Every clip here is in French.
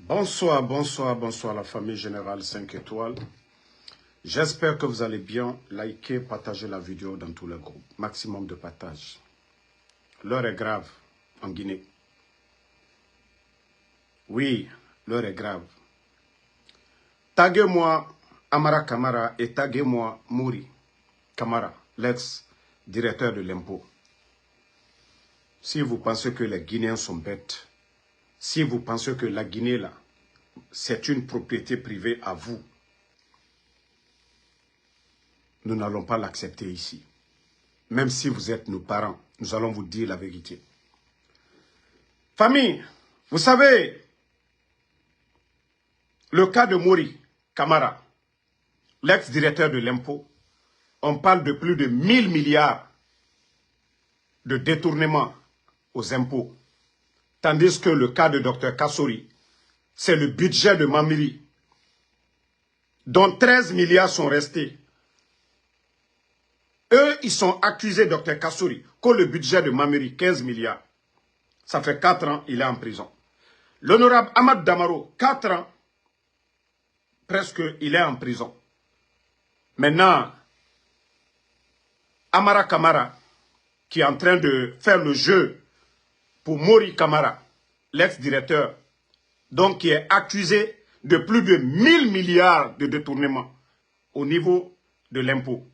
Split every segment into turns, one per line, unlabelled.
Bonsoir, bonsoir, bonsoir la famille Générale 5 étoiles. J'espère que vous allez bien. Likez, partagez la vidéo dans tous les groupes. Maximum de partage. L'heure est grave en Guinée. Oui, l'heure est grave. Taguez-moi Amara Kamara et taguez-moi Mouri Kamara, l'ex-directeur de l'impôt. Si vous pensez que les Guinéens sont bêtes, si vous pensez que la Guinée, là, c'est une propriété privée à vous, nous n'allons pas l'accepter ici. Même si vous êtes nos parents, nous allons vous dire la vérité. Famille, vous savez, le cas de Mouri Kamara, l'ex-directeur de l'impôt, on parle de plus de 1000 milliards de détournement aux impôts. Tandis que le cas de Dr Kassori, c'est le budget de Mamiri, dont 13 milliards sont restés. Eux, ils sont accusés, Dr Kassori, que le budget de Mamiri, 15 milliards. Ça fait 4 ans, il est en prison. L'honorable Ahmad Damaro, 4 ans, presque, il est en prison. Maintenant, Amara Kamara, qui est en train de faire le jeu pour Mouri Kamara, l'ex-directeur, donc qui est accusé de plus de 1000 milliards de détournement au niveau de l'impôt.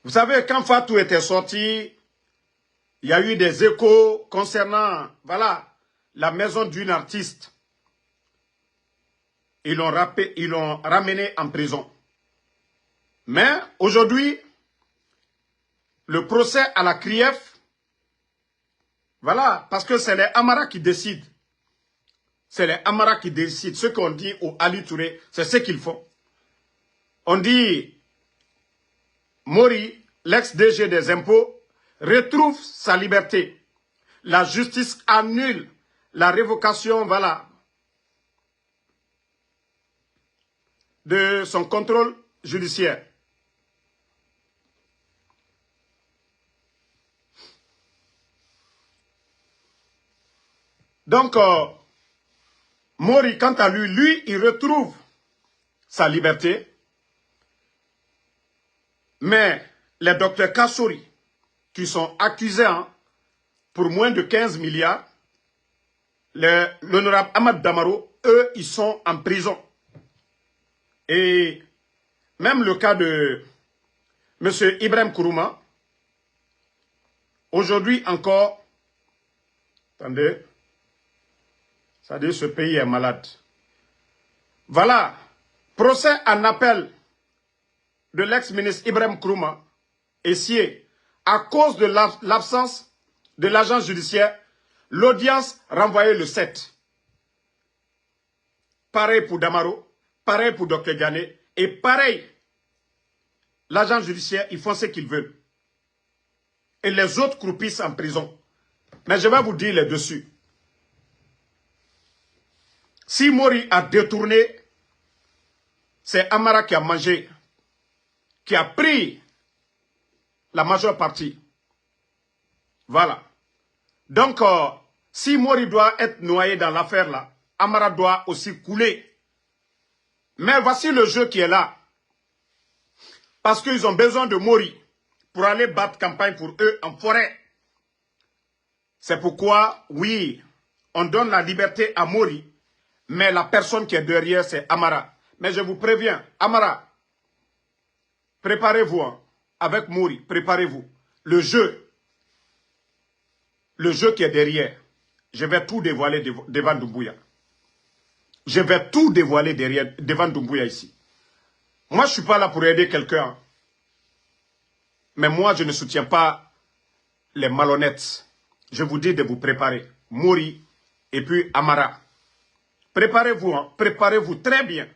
Vous savez, quand Fatou était sorti, il y a eu des échos concernant, voilà, la maison d'une artiste. Ils l'ont ramené en prison. Mais aujourd'hui, le procès à la CRIEF, voilà, parce que c'est les Amara qui décident. C'est les Amara qui décident. Ce qu'on dit au Ali Touré, c'est ce qu'ils font. On dit, Mouri, l'ex-DG des impôts, retrouve sa liberté. La justice annule la révocation, voilà, de son contrôle judiciaire. Donc, Mouri, quant à lui, il retrouve sa liberté. Mais les docteurs Kassori, qui sont accusés pour moins de 15 milliards, l'honorable Ahmad Damaro, eux, ils sont en prison. Et même le cas de M. Ibrahim Kourouma, aujourd'hui encore, attendez, c'est-à-dire ce pays est malade. Voilà, procès en appel de l'ex-ministre Ibrahim Kourouma est scié à cause de l'absence de l'agent judiciaire, l'audience renvoyée le 7. Pareil pour Damaro, pareil pour Dr Ghané, et pareil, l'agent judiciaire, ils font ce qu'ils veulent. Et les autres croupissent en prison. Mais je vais vous dire les dessus. Si Mouri a détourné, c'est Amara qui a mangé, qui a pris la majeure partie. Voilà. Donc, si Mouri doit être noyé dans l'affaire là, Amara doit aussi couler. Mais voici le jeu qui est là. Parce qu'ils ont besoin de Mouri pour aller battre campagne pour eux en forêt. C'est pourquoi, oui, on donne la liberté à Mouri, mais la personne qui est derrière, c'est Amara. Mais je vous préviens, Amara, préparez-vous avec Mouri, préparez-vous. Le jeu qui est derrière, je vais tout dévoiler devant Doumbouya. Je vais tout dévoiler devant Doumbouya ici. Moi, je ne suis pas là pour aider quelqu'un. Mais moi, je ne soutiens pas les malhonnêtes. Je vous dis de vous préparer. Mouri et puis Amara. Préparez-vous, préparez-vous très bien.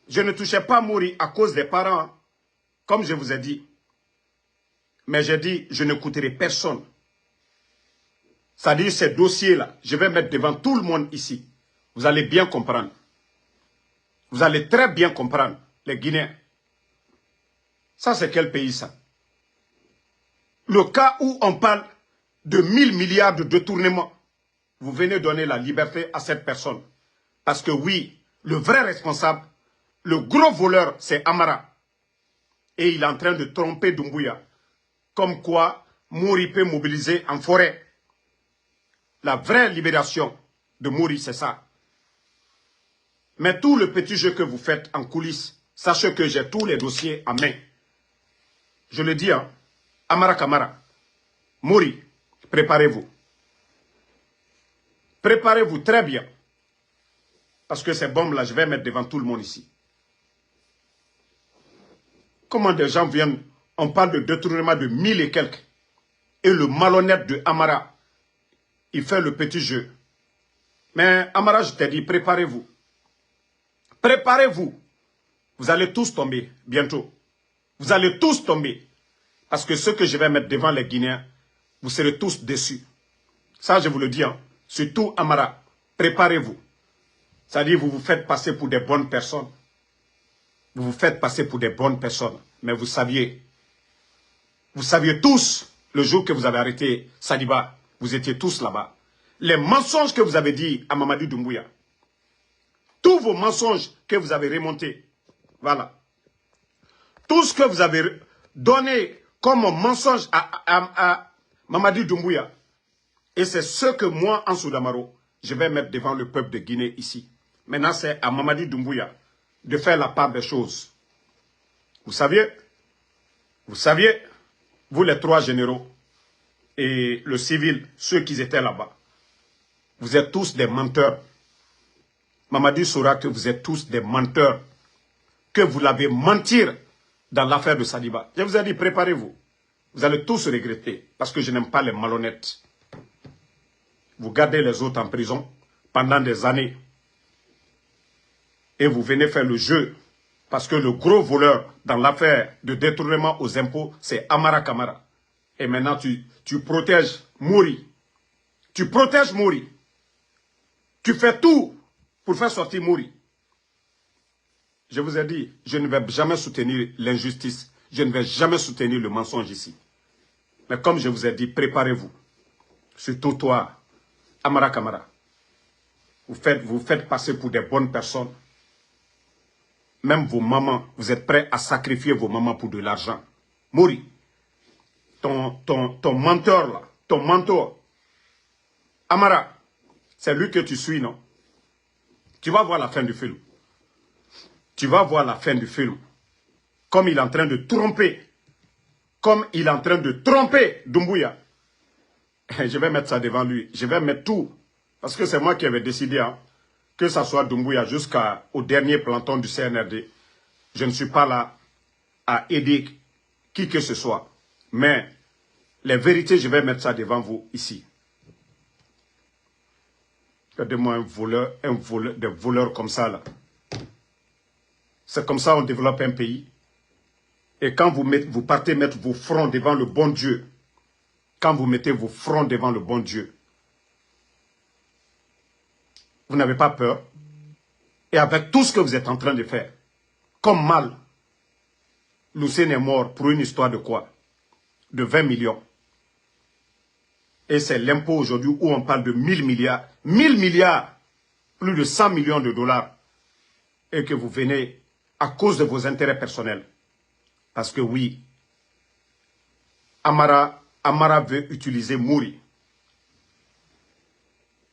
Je ne touchais pas Mouri à cause des parents, comme je vous ai dit. Mais j'ai dit, je ne coûterai personne. C'est-à-dire ces dossiers-là, je vais mettre devant tout le monde ici. Vous allez bien comprendre. Vous allez très bien comprendre, les Guinéens. Ça, c'est quel pays, ça? Le cas où on parle de 1000 milliards de détournements vous venez donner la liberté à cette personne. Parce que oui, le vrai responsable, le gros voleur, c'est Amara. Et il est en train de tromper Doumbouya. Comme quoi, Mouri peut mobiliser en forêt. La vraie libération de Mouri, c'est ça. Mais tout le petit jeu que vous faites en coulisses, sachez que j'ai tous les dossiers en main. Je le dis, hein, Amara Kamara, Mouri, préparez-vous. Préparez-vous très bien. Parce que ces bombes-là, je vais mettre devant tout le monde ici. Comment des gens viennent, on parle de détournement de 1000 et quelques. Et le malhonnête de Amara, il fait le petit jeu. Mais Amara, je t'ai dit, préparez-vous. Préparez-vous. Vous allez tous tomber bientôt. Vous allez tous tomber. Parce que ce que je vais mettre devant les Guinéens, vous serez tous déçus. Ça, je vous le dis. Hein. Surtout Amara, préparez-vous. C'est-à-dire, vous vous faites passer pour des bonnes personnes. Vous vous faites passer pour des bonnes personnes. Mais vous saviez tous, le jour que vous avez arrêté Sadiba, vous étiez tous là-bas. Les mensonges que vous avez dit à Mamadou Doumbouya, tous vos mensonges que vous avez remontés, voilà. Tout ce que vous avez donné comme mensonge à Mamadou Doumbouya, et c'est ce que moi, Ansou Damaro, je vais mettre devant le peuple de Guinée ici. Maintenant, c'est à Mamadou Doumbouya de faire la part des choses. Vous saviez, vous les 3 généraux et le civil, ceux qui étaient là-bas, vous êtes tous des menteurs. Mamadou saura que vous êtes tous des menteurs, que vous l'avez mentir dans l'affaire de Sadiba. Je vous ai dit, préparez-vous. Vous allez tous regretter, parce que je n'aime pas les malhonnêtes. Vous gardez les autres en prison pendant des années. Et vous venez faire le jeu. Parce que le gros voleur dans l'affaire de détournement aux impôts, c'est Amara Kamara. Et maintenant, tu protèges Mouri. Tu protèges Mouri. Tu fais tout pour faire sortir Mouri. Je vous ai dit, je ne vais jamais soutenir l'injustice. Je ne vais jamais soutenir le mensonge ici. Mais comme je vous ai dit, préparez-vous. Surtout toi, Amara Kamara. Vous faites passer pour des bonnes personnes. Même vos mamans, vous êtes prêts à sacrifier vos mamans pour de l'argent. Mouri, ton mentor là, ton mentor, Amara, c'est lui que tu suis, non? Tu vas voir la fin du film. Tu vas voir la fin du film. Comme il est en train de tromper. Comme il est en train de tromper Doumbouya. Je vais mettre ça devant lui. Je vais mettre tout. Parce que c'est moi qui avais décidé, hein, que ça soit Doumbouya jusqu'au dernier planton du CNRD. Je ne suis pas là à aider qui que ce soit. Mais les vérités, je vais mettre ça devant vous ici. Regardez-moi des voleurs comme ça là. C'est comme ça qu'on développe un pays. Et quand vous partez mettre vos fronts devant le bon Dieu, quand vous mettez vos fronts devant le bon Dieu, vous n'avez pas peur. Et avec tout ce que vous êtes en train de faire, comme mal, Lucien est mort pour une histoire de quoi? De 20 millions. Et c'est l'impôt aujourd'hui où on parle de 1000 milliards. 1000 milliards, plus de 100 millions de dollars. Et que vous venez à cause de vos intérêts personnels. Parce que oui, Amara veut utiliser Mouri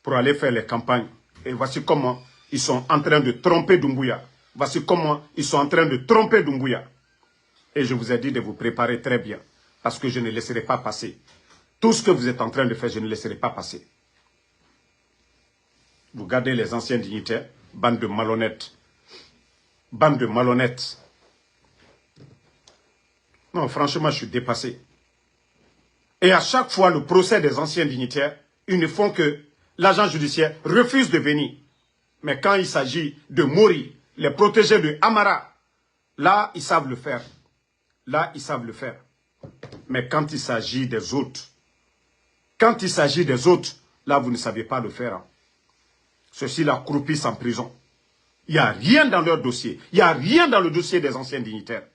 pour aller faire les campagnes. Et voici comment ils sont en train de tromper Doumbouya. Voici comment ils sont en train de tromper Doumbouya. Et je vous ai dit de vous préparer très bien. Parce que je ne laisserai pas passer. Tout ce que vous êtes en train de faire, je ne laisserai pas passer. Vous gardez les anciens dignitaires, bande de malhonnêtes. Bande de malhonnêtes. Non, franchement, je suis dépassé. Et à chaque fois, le procès des anciens dignitaires, ils ne font que l'agent judiciaire refuse de venir. Mais quand il s'agit de Mouri, les protégés de Amara, là, ils savent le faire. Là, ils savent le faire. Mais quand il s'agit des autres, là, vous ne savez pas le faire. Hein. Ceux-ci-là croupissent en prison. Il n'y a rien dans leur dossier. Il n'y a rien dans le dossier des anciens dignitaires.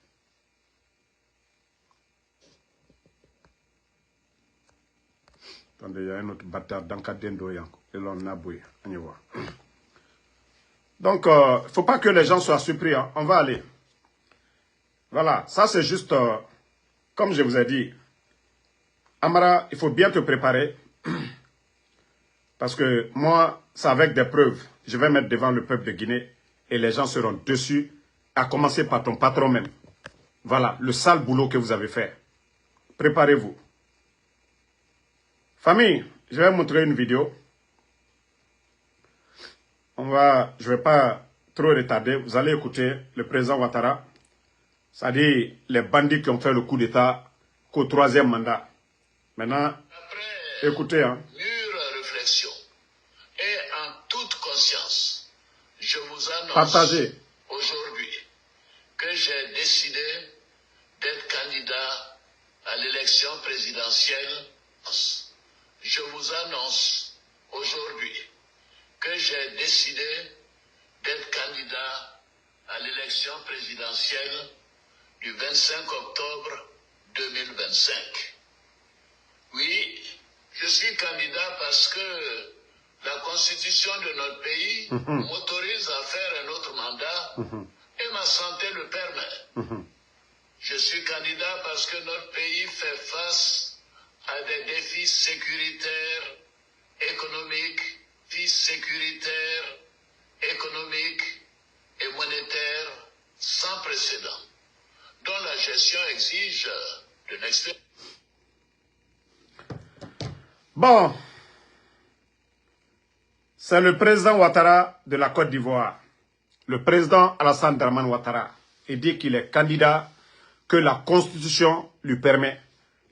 Attendez, il y a un autre bâtard dans Kadendo Yanko. Et là, on a bouillé. On y voit. Donc, il ne faut pas que les gens soient surpris. Hein. On va aller. Voilà, ça c'est juste, comme je vous ai dit, Amara, il faut bien te préparer. Parce que moi, c'est avec des preuves. Je vais mettre devant le peuple de Guinée et les gens seront dessus, à commencer par ton patron même. Voilà, le sale boulot que vous avez fait. Préparez-vous. Famille, je vais vous montrer une vidéo. Je ne vais pas trop retarder. Vous allez écouter le président Ouattara. C'est-à-dire les bandits qui ont fait le coup d'État qu'au 3e mandat. Maintenant, après écoutez.
Mûre réflexion et en toute conscience, je vous annonce
partagez
aujourd'hui que j'ai décidé d'être candidat à l'élection présidentielle. Je vous annonce aujourd'hui que j'ai décidé d'être candidat à l'élection présidentielle du 25 octobre 2025. Oui, je suis candidat parce que la constitution de notre pays m'autorise à faire un autre mandat et ma santé le permet. Je suis candidat parce que notre pays fait face à des défis sécuritaires, économiques, économiques et monétaires sans précédent, dont la gestion exige de l'expérience.
Bon, c'est le président Ouattara de la Côte d'Ivoire, le président Alassane Dramane Ouattara. Il dit qu'il est candidat, que la Constitution lui permet.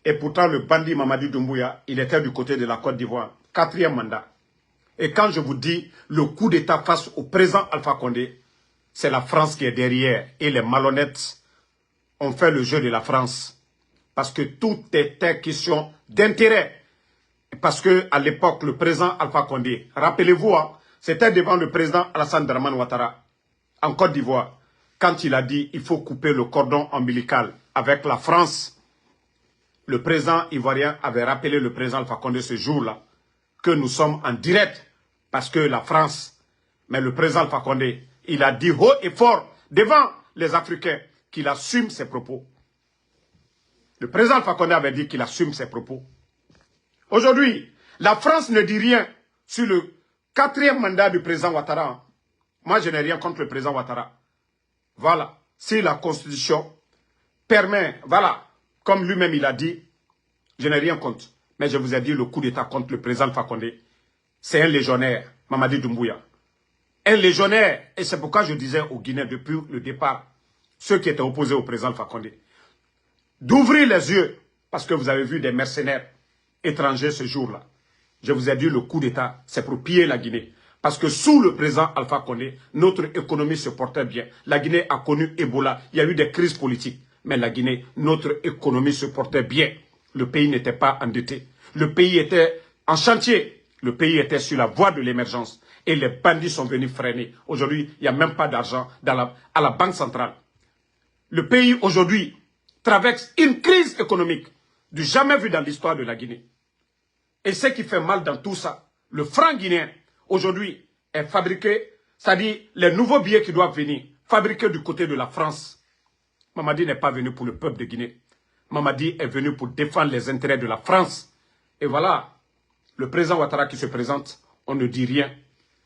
Et pourtant, le bandit Mamadi Doumbouya, il était du côté de la Côte d'Ivoire, 4e mandat. Et quand je vous dis le coup d'État face au président Alpha Condé, c'est la France qui est derrière. Et les malhonnêtes ont fait le jeu de la France. Parce que tout était question d'intérêt. Parce qu'à l'époque, le président Alpha Condé, rappelez-vous, hein, c'était devant le président Alassane Dramane Ouattara, en Côte d'Ivoire, quand il a dit qu'il faut couper le cordon ombilical avec la France. Le président ivoirien avait rappelé le président Alpha Condé ce jour-là, que nous sommes en direct, parce que la France, mais le président Alpha Condé, il a dit haut et fort, devant les Africains, qu'il assume ses propos. Le président Alpha Condé avait dit qu'il assume ses propos. Aujourd'hui, la France ne dit rien sur le 4e mandat du président Ouattara. Moi, je n'ai rien contre le président Ouattara. Voilà. Si la Constitution permet, voilà, comme lui-même il a dit, je n'ai rien contre. Mais je vous ai dit le coup d'État contre le président Alpha Condé. C'est un légionnaire, Mamadi Doumbouya. Un légionnaire. Et c'est pourquoi je disais aux Guinéens depuis le départ, ceux qui étaient opposés au président Alpha Condé, d'ouvrir les yeux, parce que vous avez vu des mercenaires étrangers ce jour-là. Je vous ai dit le coup d'État, c'est pour piller la Guinée. Parce que sous le président Alpha Condé, notre économie se portait bien. La Guinée a connu Ebola, il y a eu des crises politiques. Mais la Guinée, notre économie se portait bien. Le pays n'était pas endetté. Le pays était en chantier. Le pays était sur la voie de l'émergence. Et les bandits sont venus freiner. Aujourd'hui, il n'y a même pas d'argent à la Banque centrale. Le pays, aujourd'hui, traverse une crise économique du jamais vu dans l'histoire de la Guinée. Et ce qui fait mal dans tout ça, le franc guinéen, aujourd'hui, est fabriqué, c'est-à-dire les nouveaux billets qui doivent venir, fabriqués du côté de la France. Mamadi n'est pas venu pour le peuple de Guinée. Mamadi est venu pour défendre les intérêts de la France. Et voilà, le président Ouattara qui se présente, on ne dit rien.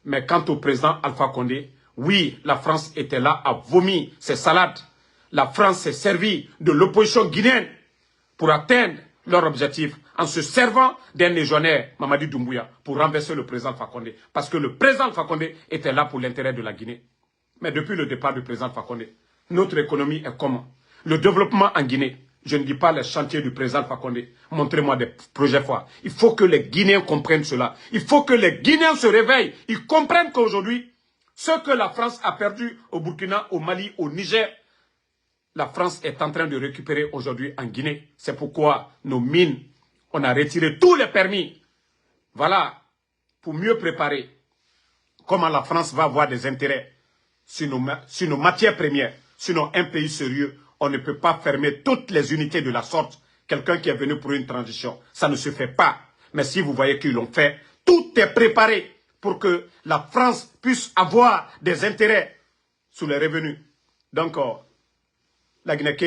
Mais quant au président Alpha Condé, oui, la France était là à vomir ses salades. La France s'est servie de l'opposition guinéenne pour atteindre leur objectif en se servant d'un légionnaire, Mamadi Doumbouya, pour renverser le président Alpha Condé. Parce que le président Alpha Condé était là pour l'intérêt de la Guinée. Mais depuis le départ du président Alpha Condé, notre économie est comment? Le développement en Guinée, je ne dis pas les chantiers du président Alpha Condé. Montrez-moi des projets forts. Il faut que les Guinéens comprennent cela. Il faut que les Guinéens se réveillent. Ils comprennent qu'aujourd'hui, ce que la France a perdu au Burkina, au Mali, au Niger, la France est en train de récupérer aujourd'hui en Guinée. C'est pourquoi nos mines, on a retiré tous les permis. Voilà, pour mieux préparer comment la France va avoir des intérêts sur nos matières premières. Sinon, un pays sérieux, on ne peut pas fermer toutes les unités de la sorte. Quelqu'un qui est venu pour une transition, ça ne se fait pas. Mais si vous voyez qu'ils l'ont fait, tout est préparé pour que la France puisse avoir des intérêts sur les revenus. Donc, la Guinée,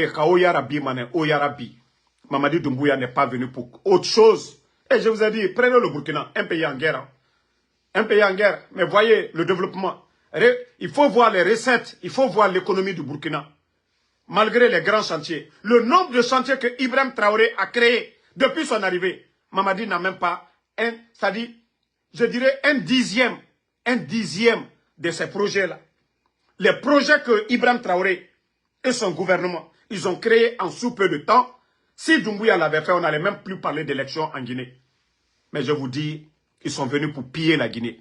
Mamadi Doumbouya n'est pas venu pour autre chose. Et je vous ai dit, prenez le Burkina, un pays en guerre. Hein. Un pays en guerre. Mais voyez le développement. Il faut voir les recettes, il faut voir l'économie du Burkina. Malgré les grands chantiers. Le nombre de chantiers que Ibrahim Traoré a créés depuis son arrivée, Mamadi n'a même pas c'est-à-dire, je dirais un dixième de ces projets-là. Les projets que Ibrahim Traoré et son gouvernement, ils ont créés en sous peu de temps. Si Doumbouya l'avait fait, on n'allait même plus parler d'élections en Guinée. Mais je vous dis, ils sont venus pour piller la Guinée.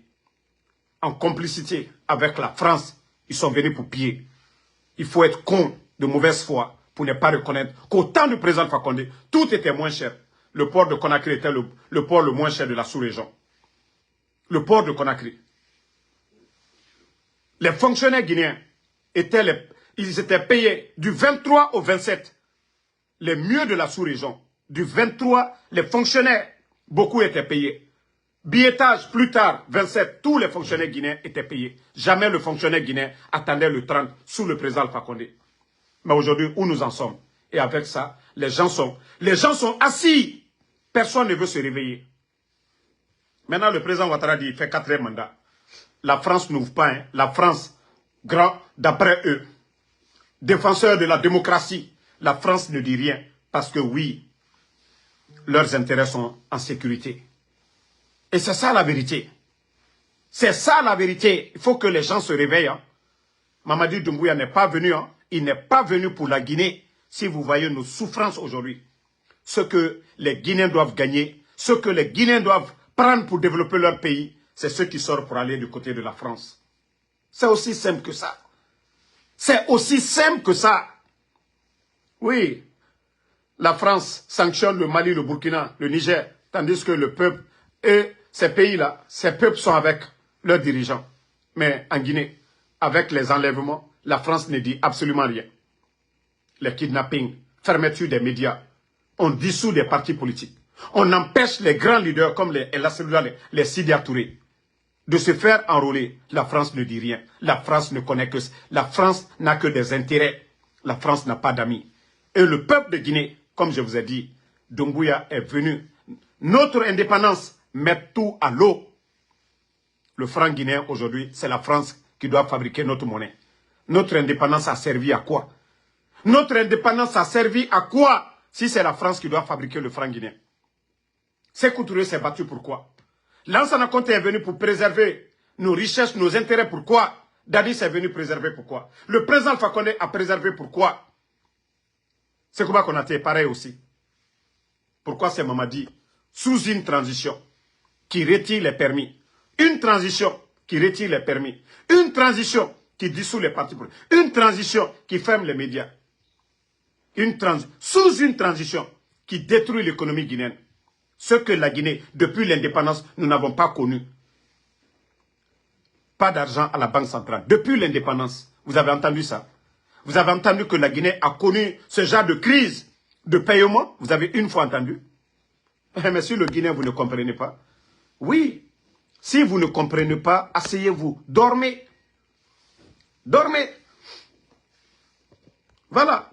En complicité avec la France, ils sont venus pour piller. Il faut être con de mauvaise foi pour ne pas reconnaître qu'au temps du président Fakonde, tout était moins cher. Le port de Conakry était le port le moins cher de la sous-région. Le port de Conakry. Les fonctionnaires guinéens ils étaient payés du 23 au 27. Les mieux de la sous-région. Du 23, les fonctionnaires, beaucoup étaient payés. Billettage, plus tard, 27, tous les fonctionnaires guinéens étaient payés. Jamais le fonctionnaire guinéen attendait le 30 sous le président Alpha Condé. Mais aujourd'hui, où nous en sommes? Et avec ça, les gens sont assis. Personne ne veut se réveiller. Maintenant, le président Ouattara dit, il fait 4e mandat. La France n'ouvre pas. Hein. La France, grand, d'après eux, défenseur de la démocratie, la France ne dit rien. Parce que oui, leurs intérêts sont en sécurité. Et c'est ça la vérité. C'est ça la vérité. Il faut que les gens se réveillent. Hein. Mamadi Doumbouya n'est pas venu. Hein. Il n'est pas venu pour la Guinée. Si vous voyez nos souffrances aujourd'hui, ce que les Guinéens doivent gagner, ce que les Guinéens doivent prendre pour développer leur pays, c'est ceux qui sortent pour aller du côté de la France. C'est aussi simple que ça. C'est aussi simple que ça. Oui, la France sanctionne le Mali, le Burkina, le Niger, tandis que le peuple et ces pays-là, ces peuples sont avec leurs dirigeants. Mais en Guinée, avec les enlèvements, la France ne dit absolument rien. Les kidnappings, fermeture des médias, on dissout des partis politiques. On empêche les grands leaders comme les Sidi Touré de se faire enrôler. La France ne dit rien. La France ne connaît que... La France n'a que des intérêts. La France n'a pas d'amis. Et le peuple de Guinée, comme je vous ai dit, Doumbouya est venu. Notre indépendance met tout à l'eau. Le franc guinéen aujourd'hui, c'est la France qui doit fabriquer notre monnaie. Notre indépendance a servi à quoi? Notre indépendance a servi à quoi si c'est la France qui doit fabriquer le franc guinéen? Sékou Touré s'est battu pourquoi? Lansana Conté est venu pour préserver nos richesses, nos intérêts. Pourquoi? Dadis est venu préserver pourquoi? Le président Alpha Condé a préservé pourquoi? Sékou Konaté pareil aussi. Pourquoi c'est Mamadi? Sous une transition qui retire les permis. Une transition qui retire les permis. Une transition qui dissout les partis politiques. Une transition qui ferme les médias. Sous une transition qui détruit l'économie guinéenne. Ce que la Guinée, depuis l'indépendance, nous n'avons pas connu. Pas d'argent à la Banque centrale. Depuis l'indépendance, vous avez entendu ça? Vous avez entendu que la Guinée a connu ce genre de crise de paiement? Vous avez une fois entendu? Mais si le Guinéen, vous ne comprenez pas. Oui, si vous ne comprenez pas, asseyez-vous, dormez. Dormez. Voilà.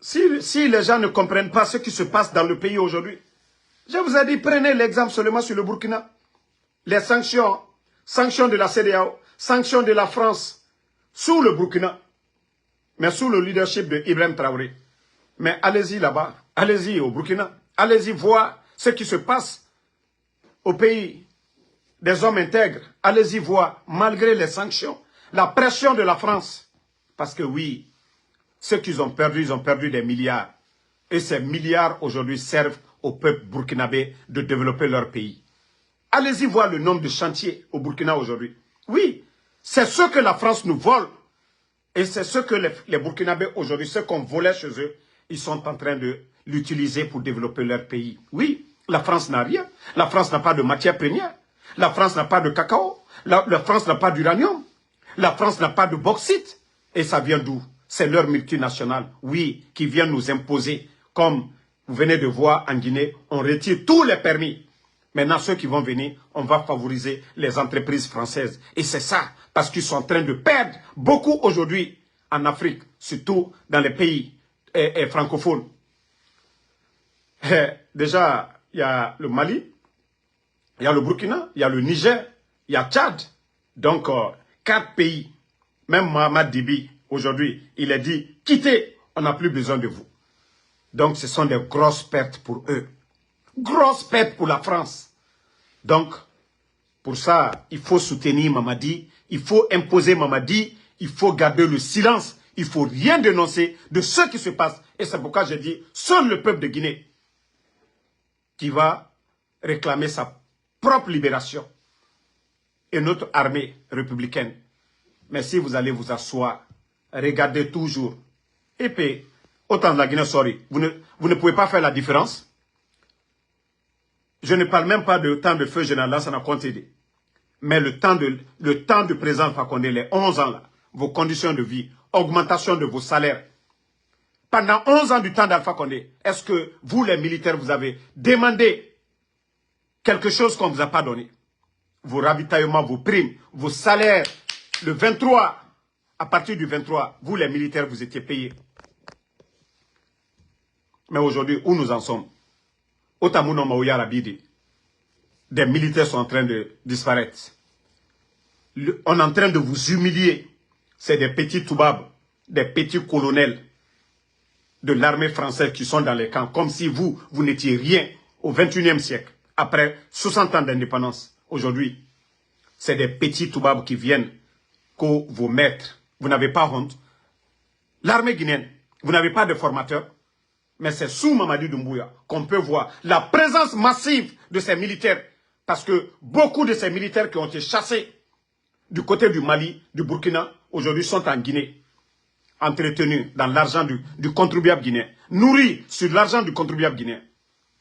Si les gens ne comprennent pas ce qui se passe dans le pays aujourd'hui, je vous ai dit, prenez l'exemple seulement sur le Burkina. Les sanctions, sanctions de la CEDEAO, sanctions de la France, sous le Burkina, mais sous le leadership de Ibrahim Traoré. Mais allez-y là-bas, allez-y au Burkina, allez-y voir ce qui se passe au pays des hommes intègres. Allez-y voir, malgré les sanctions, la pression de la France. Parce que oui, ceux qu'ils ont perdu des milliards. Et ces milliards aujourd'hui servent au peuple burkinabé de développer leur pays. Allez-y voir le nombre de chantiers au Burkina aujourd'hui. Oui, c'est ce que la France nous vole. Et c'est ce que les Burkinabés aujourd'hui, ce qu'on volait chez eux, ils sont en train de l'utiliser pour développer leur pays. Oui, la France n'a rien. La France n'a pas de matière première. La France n'a pas de cacao. La France n'a pas d'uranium. La France n'a pas de bauxite. Et ça vient d'où? C'est leur multinationale, oui, qui vient nous imposer comme, Vous venez de voir en Guinée, on retire tous les permis. Maintenant, ceux qui vont venir, on va favoriser les entreprises françaises. Et c'est ça, parce qu'ils sont en train de perdre beaucoup aujourd'hui en Afrique, surtout dans les pays francophones. Déjà, il y a le Mali, il y a le Burkina, il y a le Niger, il y a Tchad. Donc, 4 pays. Même Mohamed Dibi, aujourd'hui, il a dit, quittez, on n'a plus besoin de vous. Donc, ce sont des grosses pertes pour eux. Grosses pertes pour la France. Donc, pour ça, il faut soutenir Mamadi, il faut imposer Mamadi, il faut garder le silence, il ne faut rien dénoncer de ce qui se passe. Et c'est pourquoi j'ai dit, seul le peuple de Guinée qui va réclamer sa propre libération et notre armée républicaine. Mais si vous allez vous asseoir, regardez toujours. Et puis, autant de la Guinée, sorry, vous ne pouvez pas faire la différence. Je ne parle même pas de temps de feu général Lansana Conté. Mais le temps de président Fakonde, les 11 ans là, vos conditions de vie, augmentation de vos salaires. Pendant 11 ans du temps d'Alpha Condé, est-ce que vous, les militaires, vous avez demandé quelque chose qu'on ne vous a pas donné? Vos ravitaillements, vos primes, vos salaires. Le 23, à partir du 23, vous, les militaires, vous étiez payés. Mais aujourd'hui, où nous en sommes? Otamouno Maouya Rabidi, des militaires sont en train de disparaître. On est en train de vous humilier. C'est des petits toubabs, des petits colonels de l'armée française qui sont dans les camps, comme si vous n'étiez rien au 21e siècle, après 60 ans d'indépendance. Aujourd'hui, c'est des petits toubabs qui viennent que vos maîtres. Vous n'avez pas honte. L'armée guinéenne, vous n'avez pas de formateur. Mais c'est sous Mamadi Doumbouya qu'on peut voir la présence massive de ces militaires. Parce que beaucoup de ces militaires qui ont été chassés du côté du Mali, du Burkina, aujourd'hui sont en Guinée. Entretenus dans l'argent du contribuable guinéen. Nourris sur l'argent du contribuable guinéen.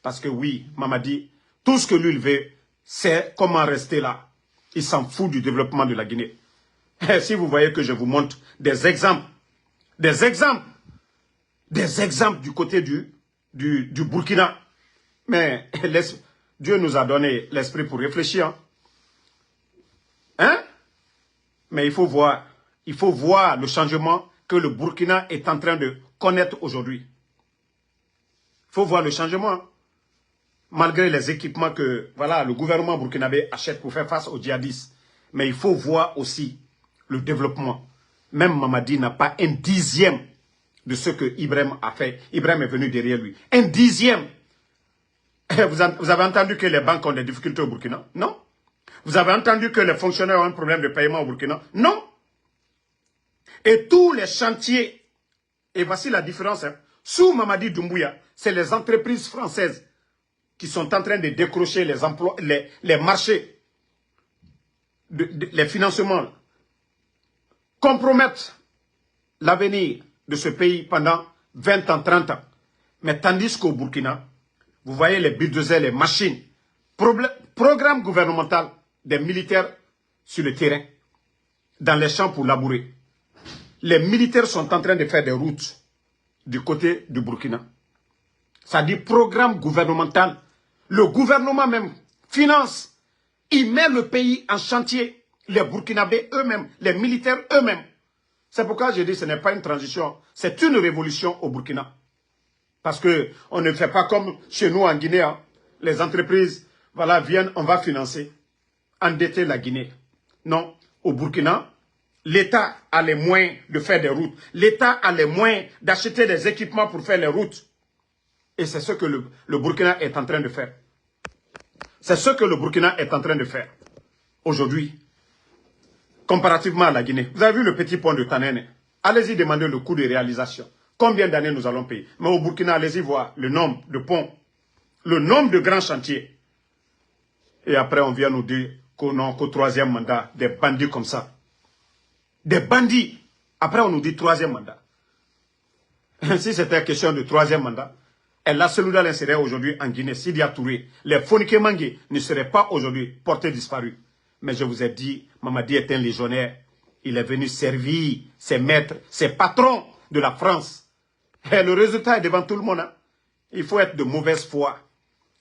Parce que oui, Mamadi, tout ce que lui il veut, c'est comment rester là. Il s'en fout du développement de la Guinée. Et si vous voyez que je vous montre des exemples du côté du Burkina. Mais Dieu nous a donné l'esprit pour réfléchir. Hein? Mais il faut voir le changement que le Burkina est en train de connaître aujourd'hui. Il faut voir le changement. Malgré les équipements que voilà, le gouvernement burkinabé achète pour faire face aux djihadistes. Mais il faut voir aussi le développement. Même Mamadi n'a pas un dixième de ce que Ibrahim a fait. Ibrahim est venu derrière lui. Un dixième. Vous avez entendu que les banques ont des difficultés au Burkina? Non. Vous avez entendu que les fonctionnaires ont un problème de paiement au Burkina? Non. Et tous les chantiers, et voici la différence, hein, sous Mamadi Doumbouya, c'est les entreprises françaises qui sont en train de décrocher les emplois, les marchés, les financements, compromettent l'avenir de ce pays pendant 20 ans, 30 ans. Mais tandis qu'au Burkina, vous voyez les bulldozers, les machines, programme gouvernemental des militaires sur le terrain, dans les champs pour labourer. Les militaires sont en train de faire des routes du côté du Burkina. Ça dit programme gouvernemental. Le gouvernement même finance. Il met le pays en chantier. Les Burkinabés eux-mêmes, les militaires eux-mêmes. C'est pourquoi je dis que ce n'est pas une transition, c'est une révolution au Burkina. Parce qu'on ne fait pas comme chez nous en Guinée. Hein. Les entreprises voilà, viennent, on va financer, endetter la Guinée. Non, au Burkina, l'État a les moyens de faire des routes. L'État a les moyens d'acheter des équipements pour faire les routes. Et c'est ce que le Burkina est en train de faire. C'est ce que le Burkina est en train de faire. Aujourd'hui, comparativement à la Guinée. Vous avez vu le petit pont de Tanene? Allez-y demander le coût de réalisation. Combien d'années nous allons payer? Mais au Burkina, allez-y voir le nombre de ponts, le nombre de grands chantiers. Et après, on vient nous dire qu'au troisième mandat, des bandits comme ça. Des bandits. Après, on nous dit troisième mandat. Si c'était question de troisième mandat, la Selouda serait aujourd'hui en Guinée. Sidia Touré, les Fonike Mangue ne seraient pas aujourd'hui portés disparus. Mais je vous ai dit, Mamadi est un légionnaire. Il est venu servir ses maîtres, ses patrons de la France. Et le résultat est devant tout le monde. Hein. Il faut être de mauvaise foi.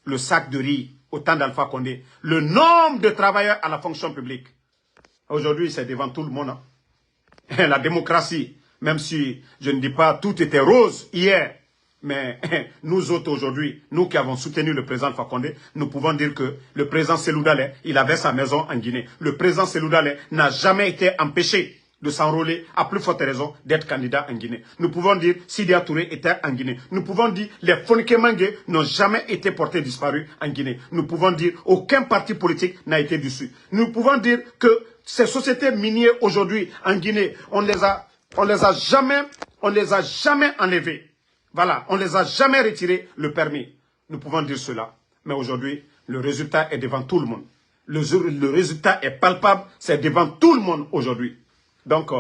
Le sac de riz au temps d'Alpha Condé. Le nombre de travailleurs à la fonction publique. Aujourd'hui, c'est devant tout le monde. Hein. La démocratie, même si je ne dis pas tout était rose hier, mais nous autres aujourd'hui, nous qui avons soutenu le président Alpha Condé, nous pouvons dire que le président Selou Dalé, il avait sa maison en Guinée. Le président Selou Dalé n'a jamais été empêché de s'enrôler, à plus forte raison, d'être candidat en Guinée. Nous pouvons dire Sidya Touré était en Guinée. Nous pouvons dire les Fonike Mangue n'ont jamais été portés disparus en Guinée. Nous pouvons dire aucun parti politique n'a été dessus. Nous pouvons dire que ces sociétés minières aujourd'hui en Guinée, on les a jamais enlevées. Voilà, on les a jamais retiré le permis. Nous pouvons dire cela. Mais aujourd'hui, le résultat est devant tout le monde. Le résultat est palpable, c'est devant tout le monde aujourd'hui. Donc,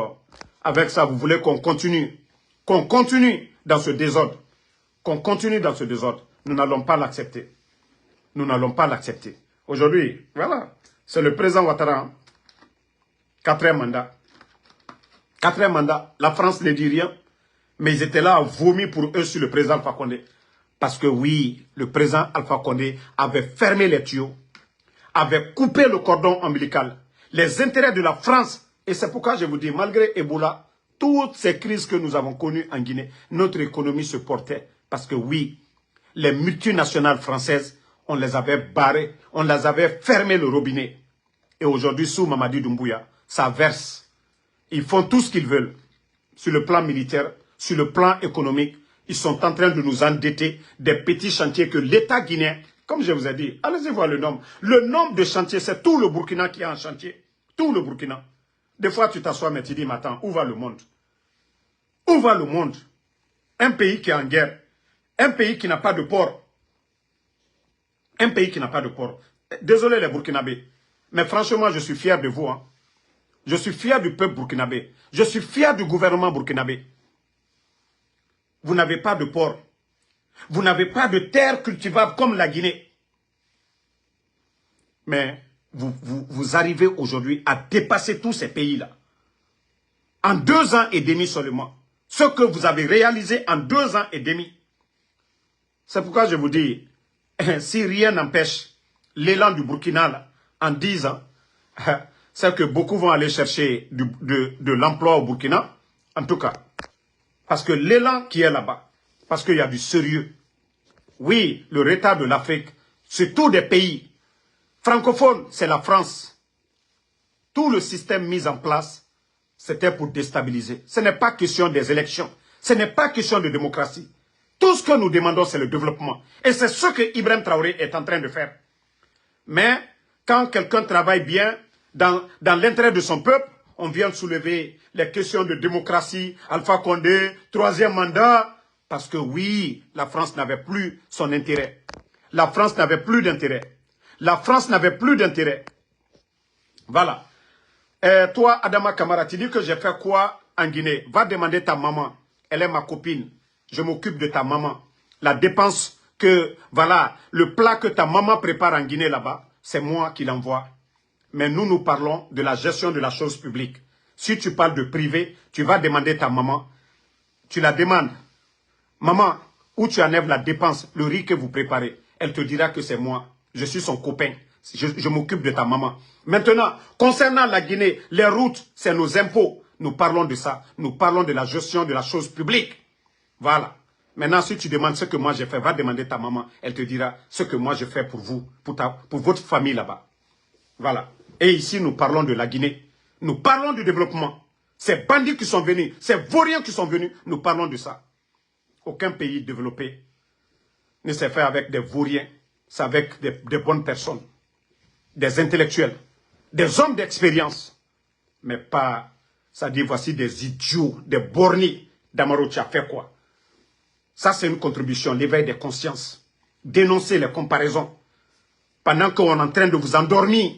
avec ça, vous voulez qu'on continue dans ce désordre. Qu'on continue dans ce désordre. Nous n'allons pas l'accepter. Nous n'allons pas l'accepter. Aujourd'hui, voilà, c'est le président Ouattara. 4e mandat. 4e mandat. La France ne dit rien. Mais ils étaient là à vomir pour eux sur le président Alpha Condé. Parce que oui, le président Alpha Condé avait fermé les tuyaux, avait coupé le cordon ombilical. Les intérêts de la France, et c'est pourquoi je vous dis, malgré Ebola, toutes ces crises que nous avons connues en Guinée, notre économie se portait. Parce que oui, les multinationales françaises, on les avait barrées, on les avait fermé le robinet. Et aujourd'hui, sous Mamadi Doumbouya, ça verse. Ils font tout ce qu'ils veulent. Sur le plan militaire, sur le plan économique, ils sont en train de nous endetter des petits chantiers que l'État guinéen, comme je vous ai dit, allez-y voir le nombre. Le nombre de chantiers, c'est tout le Burkina qui est en chantier. Tout le Burkina. Des fois, tu t'assois, mais tu dis, mais attends, où va le monde? Où va le monde? Un pays qui est en guerre. Un pays qui n'a pas de port. Un pays qui n'a pas de port. Désolé les Burkinabés. Mais franchement, je suis fier de vous. Hein. Je suis fier du peuple burkinabé. Je suis fier du gouvernement burkinabé. Vous n'avez pas de port. Vous n'avez pas de terre cultivable comme la Guinée. Mais vous arrivez aujourd'hui à dépasser tous ces pays-là. En 2 ans et demi seulement. Ce que vous avez réalisé en 2 ans et demi. C'est pourquoi je vous dis, si rien n'empêche l'élan du Burkina là, en 10 ans, c'est que beaucoup vont aller chercher de l'emploi au Burkina. En tout cas. Parce que l'élan qui est là-bas, parce qu'il y a du sérieux. Oui, le retard de l'Afrique, c'est tous des pays. Francophones, c'est la France. Tout le système mis en place, c'était pour déstabiliser. Ce n'est pas question des élections. Ce n'est pas question de démocratie. Tout ce que nous demandons, c'est le développement. Et c'est ce que Ibrahim Traoré est en train de faire. Mais quand quelqu'un travaille bien dans l'intérêt de son peuple, on vient de soulever les questions de démocratie, Alpha Condé, 3e mandat, parce que oui, la France n'avait plus son intérêt. La France n'avait plus d'intérêt. La France n'avait plus d'intérêt. Voilà. Toi, Adama Kamara, tu dis que j'ai fait quoi en Guinée? Va demander ta maman. Elle est ma copine. Je m'occupe de ta maman. La dépense que, voilà, le plat que ta maman prépare en Guinée là-bas, c'est moi qui l'envoie. Mais nous parlons de la gestion de la chose publique. Si tu parles de privé, tu vas demander ta maman. Tu la demandes. Maman, où tu enlèves la dépense, le riz que vous préparez? Elle te dira que c'est moi. Je suis son copain. Je m'occupe de ta maman. Maintenant, concernant la Guinée, les routes, c'est nos impôts. Nous parlons de ça. Nous parlons de la gestion de la chose publique. Voilà. Maintenant, si tu demandes ce que moi j'ai fait, va demander ta maman. Elle te dira ce que moi je fais pour vous, pour votre famille là-bas. Voilà. Et ici, nous parlons de la Guinée. Nous parlons du développement. Ces bandits qui sont venus, ces vauriens qui sont venus, nous parlons de ça. Aucun pays développé ne s'est fait avec des vauriens. C'est avec des bonnes personnes, des intellectuels, des hommes d'expérience. Mais pas, ça dit voici des idiots, des bornés. Damaro, tu as fait quoi? Ça, c'est une contribution, l'éveil des consciences. Dénoncer les comparaisons. Pendant qu'on est en train de vous endormir,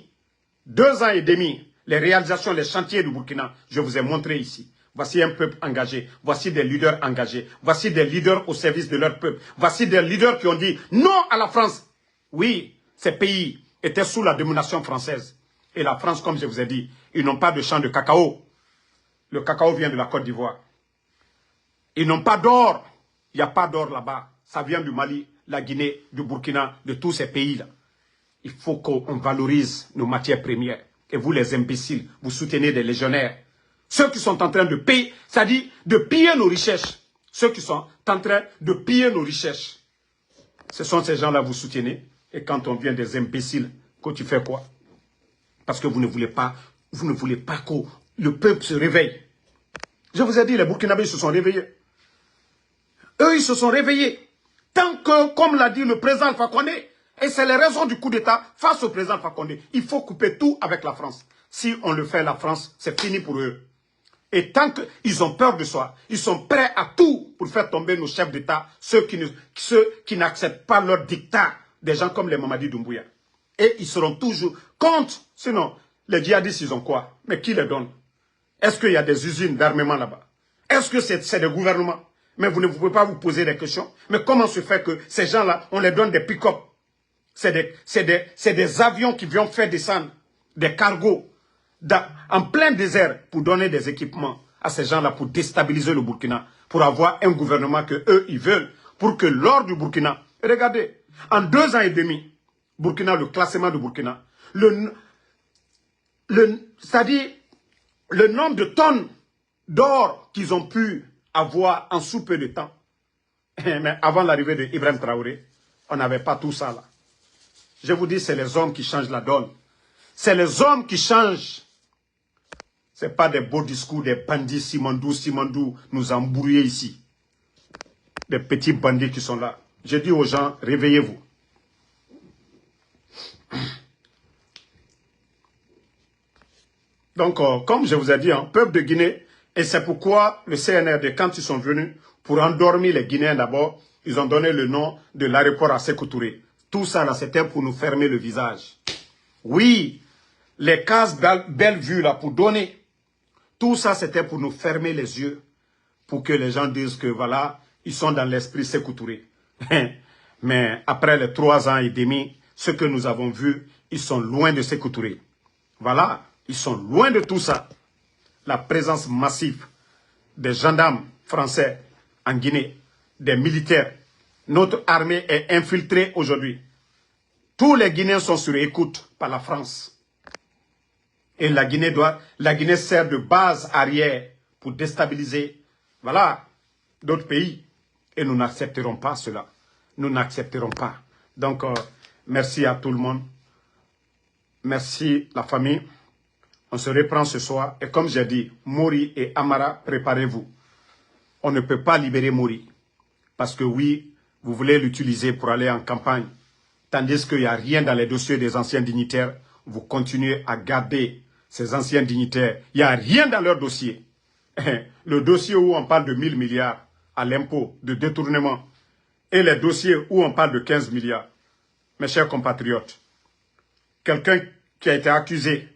2 ans et demi, les réalisations, les chantiers du Burkina, je vous ai montré ici. Voici un peuple engagé. Voici des leaders engagés. Voici des leaders au service de leur peuple. Voici des leaders qui ont dit non à la France. Oui, ces pays étaient sous la domination française. Et la France, comme je vous ai dit, ils n'ont pas de champ de cacao. Le cacao vient de la Côte d'Ivoire. Ils n'ont pas d'or. Il n'y a pas d'or là-bas. ça vient du Mali, la Guinée, du Burkina, de tous ces pays-là. Il faut qu'on valorise nos matières premières. Et vous, les imbéciles, vous soutenez des légionnaires. Ceux qui sont en train de payer, c'est-à-dire de piller nos richesses. Ceux qui sont en train de piller nos richesses. Ce sont ces gens-là que vous soutenez. Et quand on vient des imbéciles, que tu fais quoi? Parce que vous ne voulez pas que le peuple se réveille. Je vous ai dit, les Burkinabés se sont réveillés. Eux, ils se sont réveillés. Tant que, comme l'a dit le président Alpha Condé, et c'est les raisons du coup d'État face au président Alpha Condé, il faut couper tout avec la France. Si on le fait, la France, c'est fini pour eux. Et tant qu'ils ont peur de soi, ils sont prêts à tout pour faire tomber nos chefs d'État, ceux qui n'acceptent pas leur dictat, des gens comme les Mamadi Doumbouya. Et ils seront toujours contre. Sinon, les djihadistes, ils ont quoi? Mais qui les donne? Est-ce qu'il y a des usines d'armement là-bas? Est-ce que c'est des gouvernements? Mais vous ne pouvez pas vous poser des questions. Mais comment se fait que ces gens-là, on les donne des pick-up? C'est des avions qui viennent faire descendre des cargos en plein désert pour donner des équipements à ces gens-là pour déstabiliser le Burkina, pour avoir un gouvernement que eux ils veulent, pour que lors du Burkina, regardez, en 2 ans et demi, Burkina, le classement du Burkina, c'est-à-dire le nombre de tonnes d'or qu'ils ont pu avoir en sous peu de temps. Mais avant l'arrivée de Ibrahim Traoré, on n'avait pas tout ça là. Je vous dis, c'est les hommes qui changent la donne. C'est les hommes qui changent. Ce n'est pas des beaux discours des bandits Simandou nous embrouiller ici. Des petits bandits qui sont là. Je dis aux gens, réveillez-vous. Donc, comme je vous ai dit, peuple de Guinée, et c'est pourquoi le CNRD, quand ils sont venus, pour endormir les Guinéens d'abord, ils ont donné le nom de l'aéroport à Sékou Touré. Tout ça, là, c'était pour nous fermer le visage. Oui, les cases Bellevue, là, pour donner, tout ça, c'était pour nous fermer les yeux, pour que les gens disent que, voilà, ils sont dans l'esprit Sékou Touré. Mais après les 3 ans et demi, ce que nous avons vu, ils sont loin de Sékou Touré. Voilà, ils sont loin de tout ça. La présence massive des gendarmes français en Guinée, des militaires. Notre armée est infiltrée aujourd'hui. Tous les Guinéens sont sur écoute par la France. Et la Guinée sert de base arrière pour déstabiliser, voilà, d'autres pays. Et nous n'accepterons pas cela. Nous n'accepterons pas. Donc, merci à tout le monde. Merci la famille. On se reprend ce soir. Et comme j'ai dit, Mori et Amara, préparez-vous. On ne peut pas libérer Mori. Parce que oui, vous voulez l'utiliser pour aller en campagne. Tandis qu'il n'y a rien dans les dossiers des anciens dignitaires. Vous continuez à garder ces anciens dignitaires. Il n'y a rien dans leur dossier. Le dossier où on parle de 1000 milliards à l'impôt, de détournement. Et les dossiers où on parle de 15 milliards. Mes chers compatriotes, quelqu'un qui a été accusé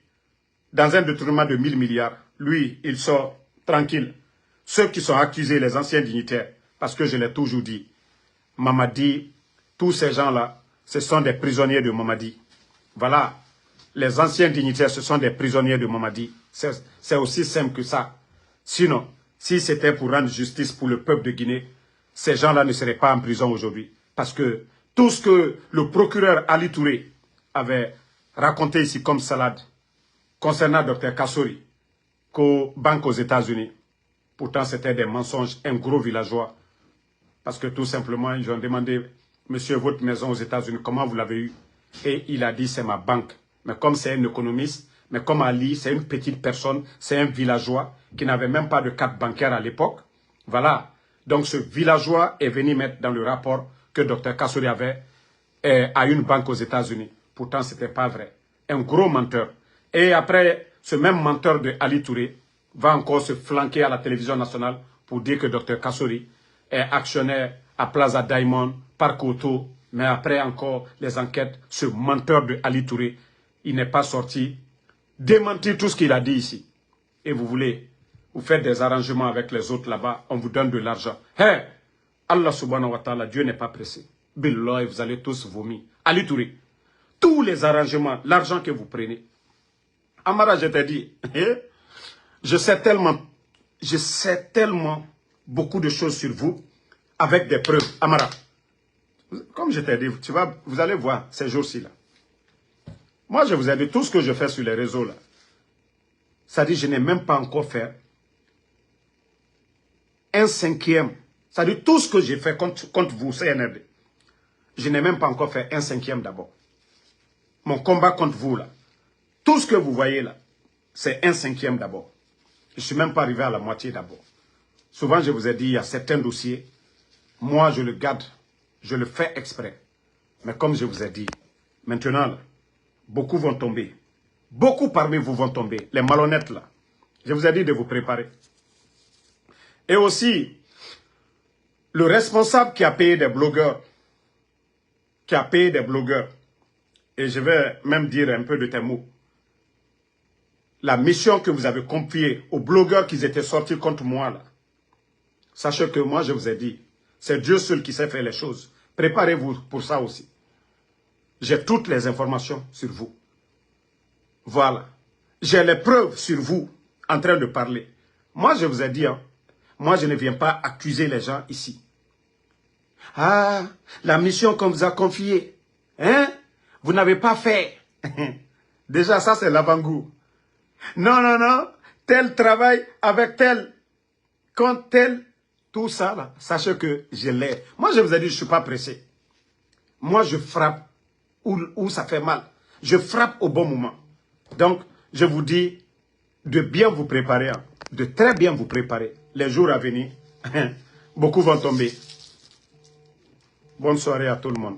dans un détournement de 1000 milliards, lui, il sort tranquille. Ceux qui sont accusés, les anciens dignitaires, parce que je l'ai toujours dit, Mamadi, tous ces gens-là, ce sont des prisonniers de Mamadi. Voilà, les anciens dignitaires, ce sont des prisonniers de Mamadi. C'est aussi simple que ça. Sinon, si c'était pour rendre justice pour le peuple de Guinée, ces gens-là ne seraient pas en prison aujourd'hui. Parce que tout ce que le procureur Ali Touré avait raconté ici comme salade, concernant Dr Kassori, qu'aux banques aux États-Unis. Pourtant, c'était des mensonges, un gros villageois. Parce que tout simplement, ils ont demandé, monsieur, votre maison aux États-Unis, comment vous l'avez eu? Et il a dit, c'est ma banque. Mais comme c'est un économiste, mais comme Ali, c'est une petite personne, c'est un villageois qui n'avait même pas de carte bancaire à l'époque. Voilà. Donc ce villageois est venu mettre dans le rapport que Dr Kassori avait à une banque aux États-Unis. Pourtant, ce n'était pas vrai. Un gros menteur. Et après, ce même menteur de Ali Touré va encore se flanquer à la télévision nationale pour dire que Dr Kassori est actionnaire à Plaza Diamond, Parc Auto. Mais après encore les enquêtes, ce menteur de Ali Touré, il n'est pas sorti démentir tout ce qu'il a dit ici. Et vous voulez, vous faites des arrangements avec les autres là-bas, on vous donne de l'argent. Hey, Allah subhanahu wa ta'ala, Dieu n'est pas pressé. Billah, vous allez tous vomir. Ali Touré, tous les arrangements, l'argent que vous prenez. Amara, je t'ai dit, je sais tellement beaucoup de choses sur vous avec des preuves. Amara, comme je t'ai dit, vous allez voir ces jours-ci là. Moi, je vous ai dit tout ce que je fais sur les réseaux là. Ça dit, je n'ai même pas encore fait un cinquième. Ça dit, tout ce que j'ai fait contre vous, CNRD. Je n'ai même pas encore fait un cinquième d'abord. Mon combat contre vous là. Tout ce que vous voyez là, c'est un cinquième d'abord. Je ne suis même pas arrivé à la moitié d'abord. Souvent, je vous ai dit, il y a certains dossiers, moi, je le garde, je le fais exprès. Mais comme je vous ai dit, maintenant, là, beaucoup vont tomber. Beaucoup parmi vous vont tomber, les malhonnêtes là. Je vous ai dit de vous préparer. Et aussi, le responsable qui a payé des blogueurs, et je vais même dire un peu de tes mots, la mission que vous avez confiée aux blogueurs qui étaient sortis contre moi, là, sachez que moi, je vous ai dit, c'est Dieu seul qui sait faire les choses. Préparez-vous pour ça aussi. J'ai toutes les informations sur vous. Voilà. J'ai les preuves sur vous en train de parler. Moi, je vous ai dit, hein, moi, je ne viens pas accuser les gens ici. Ah, la mission qu'on vous a confiée, hein, vous n'avez pas fait. Déjà, ça, c'est l'avant-goût. Non, non, non, tel travail avec tel, contre tel, tout ça, là, sachez que je l'ai. Moi, je vous ai dit, je ne suis pas pressé. Moi, je frappe où ça fait mal. Je frappe au bon moment. Donc, je vous dis de bien vous préparer, hein, de très bien vous préparer. Les jours à venir, beaucoup vont tomber. Bonne soirée à tout le monde.